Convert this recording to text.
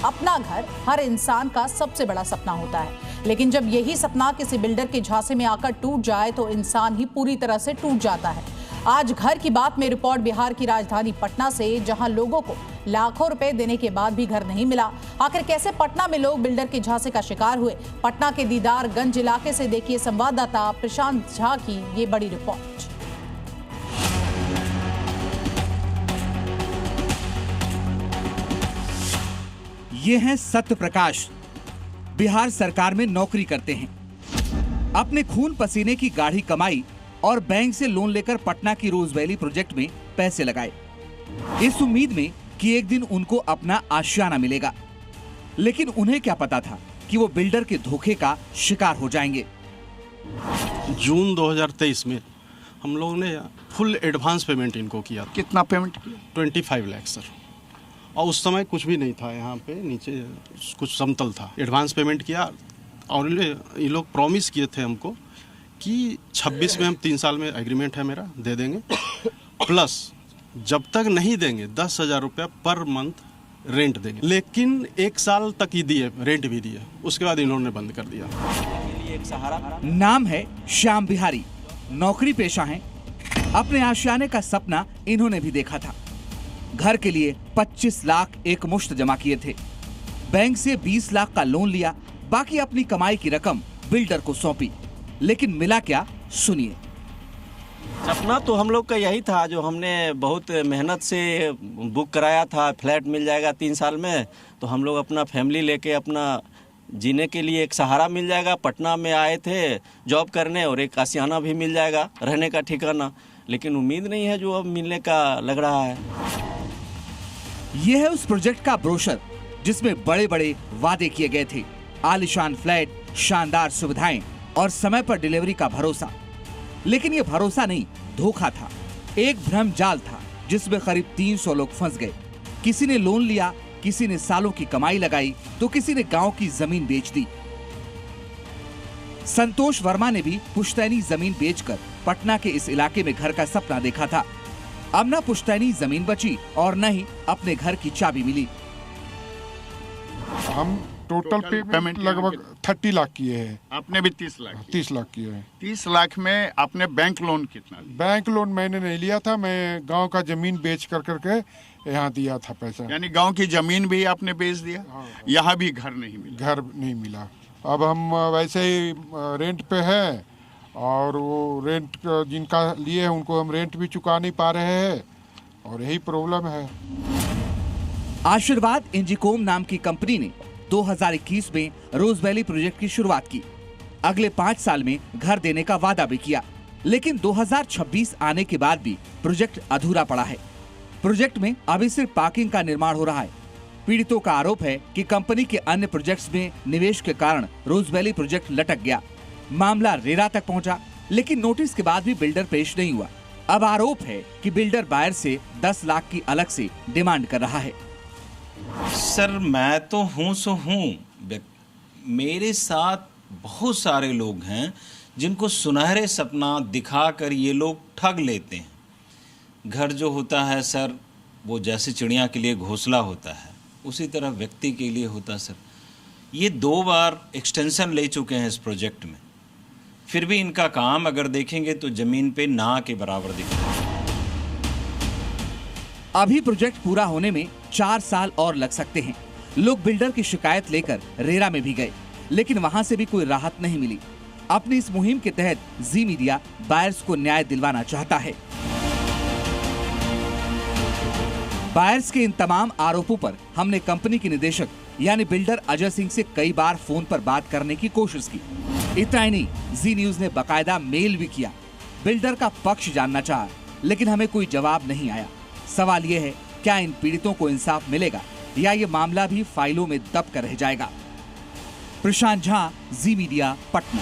अपना घर हर इंसान का सबसे बड़ा सपना होता है, लेकिन जब यही सपना किसी बिल्डर के झांसे में आकर टूट जाए तो इंसान ही पूरी तरह से टूट जाता है। आज घर की बात में रिपोर्ट बिहार की राजधानी पटना से, जहां लोगों को लाखों रुपए देने के बाद भी घर नहीं मिला। आखिर कैसे पटना में लोग बिल्डर के झांसे का शिकार हुए? पटना के दीदारगंज इलाके से देखिए संवाददाता प्रशांत झा की ये बड़ी रिपोर्ट। ये हैं सत्य प्रकाश। बिहार सरकार में नौकरी करते हैं। अपने खून पसीने की गाढ़ी कमाई और बैंक से लोन लेकर पटना की रोज वैली प्रोजेक्ट में पैसे लगाए, इस उम्मीद में कि एक दिन उनको अपना आशियाना मिलेगा। लेकिन उन्हें क्या पता था कि वो बिल्डर के धोखे का शिकार हो जाएंगे। जून 2023 में हम लोगों ने फुल एडवांस पेमेंट इनको किया। कितना पेमेंट किया? 25 लाख सर। और उस समय कुछ भी नहीं था, यहाँ पे नीचे कुछ समतल था। एडवांस पेमेंट किया और ये लोग प्रॉमिस किए थे हमको कि 26 में हम 3 साल में एग्रीमेंट है मेरा, दे देंगे, प्लस जब तक नहीं देंगे 10,000 रुपया पर मंथ रेंट देंगे। लेकिन 1 साल तक ही दिए, रेंट भी दिए, उसके बाद इन्होंने बंद कर दिया। नाम है श्याम बिहारी, नौकरी पेशा हैं। अपने आशियाने का सपना इन्होंने भी देखा था। घर के लिए 25 लाख एक मुश्त जमा किए थे, बैंक से 20 लाख का लोन लिया, बाकी अपनी कमाई की रकम बिल्डर को सौंपी। लेकिन मिला क्या, सुनिए। सपना तो हम लोग का यही था, जो हमने बहुत मेहनत से बुक कराया था, फ्लैट मिल जाएगा 3 साल में, तो हम लोग अपना फैमिली लेके अपना जीने के लिए एक सहारा मिल जाएगा। पटना में आए थे जॉब करने और एक आशियाना भी मिल जाएगा, रहने का ठिकाना। लेकिन उम्मीद नहीं है जो अब मिलने का लग रहा है। यह है उस प्रोजेक्ट का ब्रोशर जिसमें बड़े बड़े वादे किए गए थे। आलीशान फ्लैट, शानदार सुविधाएं और समय पर डिलीवरी का भरोसा। लेकिन यह भरोसा नहीं, धोखा था। एक भ्रम जाल था जिसमें करीब 300 लोग फंस गए। किसी ने लोन लिया, किसी ने सालों की कमाई लगाई, तो किसी ने गांव की जमीन बेच दी। संतोष वर्मा ने भी पुश्तैनी जमीन बेचकर पटना के इस इलाके में घर का सपना देखा था। अब न पुश्तैनी जमीन बची और न ही अपने घर की चाबी मिली। हम टोटल पेमेंट लगभग 30 लाख किए हैं। आपने भी 30 लाख? 30 लाख किए हैं। 30 लाख में आपने बैंक लोन कितना लिया? बैंक लोन मैंने नहीं लिया था, मैं गांव का जमीन बेच करके यहाँ दिया था पैसा। यानी गांव की जमीन भी आपने बेच दिया? हाँ। यहाँ भी घर नहीं मिला? घर नहीं मिला। अब हम वैसे ही रेंट पे है और वो रेंट जिनका लिए है उनको हम रेंट भी चुका नहीं पा रहे हैं और यही प्रॉब्लम है। आशीर्वाद इंजीकोम नाम की कंपनी ने 2021 में रोज वैली प्रोजेक्ट की शुरुआत की। अगले 5 साल में घर देने का वादा भी किया, लेकिन 2026 आने के बाद भी प्रोजेक्ट अधूरा पड़ा है। प्रोजेक्ट में अभी सिर्फ पार्किंग का निर्माण हो रहा है। पीड़ितों का आरोप है कि कंपनी के अन्य प्रोजेक्ट्स में निवेश के कारण रोज वैली प्रोजेक्ट लटक गया। मामला रेरा तक पहुंचा, लेकिन नोटिस के बाद भी बिल्डर पेश नहीं हुआ। अब आरोप है कि बिल्डर बायर से 10 लाख की अलग से डिमांड कर रहा है। सर मैं तो हूँ सो हूँ, मेरे साथ बहुत सारे लोग हैं जिनको सुनहरे सपना दिखाकर ये लोग ठग लेते हैं। घर जो होता है सर, वो जैसे चिड़िया के लिए घोंसला होता है, उसी तरह व्यक्ति के लिए होता है सर। ये 2 बार एक्सटेंशन ले चुके हैं इस प्रोजेक्ट में, फिर भी इनका काम अगर देखेंगे तो जमीन पे ना के बराबर दिखता है। अभी प्रोजेक्ट पूरा होने में 4 साल और लग सकते हैं। लोग बिल्डर की शिकायत लेकर रेरा में भी गए, लेकिन वहां से भी कोई राहत नहीं मिली। अपनी इस मुहिम के तहत जी मीडिया बायर्स को न्याय दिलवाना चाहता है। बायर्स के इन तमाम आरोपों पर हमने कंपनी के निदेशक यानी बिल्डर अजय सिंह से कई बार फोन पर बात करने की कोशिश की। इतना ही नहीं, जी न्यूज ने बाकायदा मेल भी किया, बिल्डर का पक्ष जानना चाहा, लेकिन हमें कोई जवाब नहीं आया। सवाल यह है, क्या इन पीड़ितों को इंसाफ मिलेगा या ये मामला भी फाइलों में दब कर रह जाएगा? प्रशांत झा, जी मीडिया, पटना।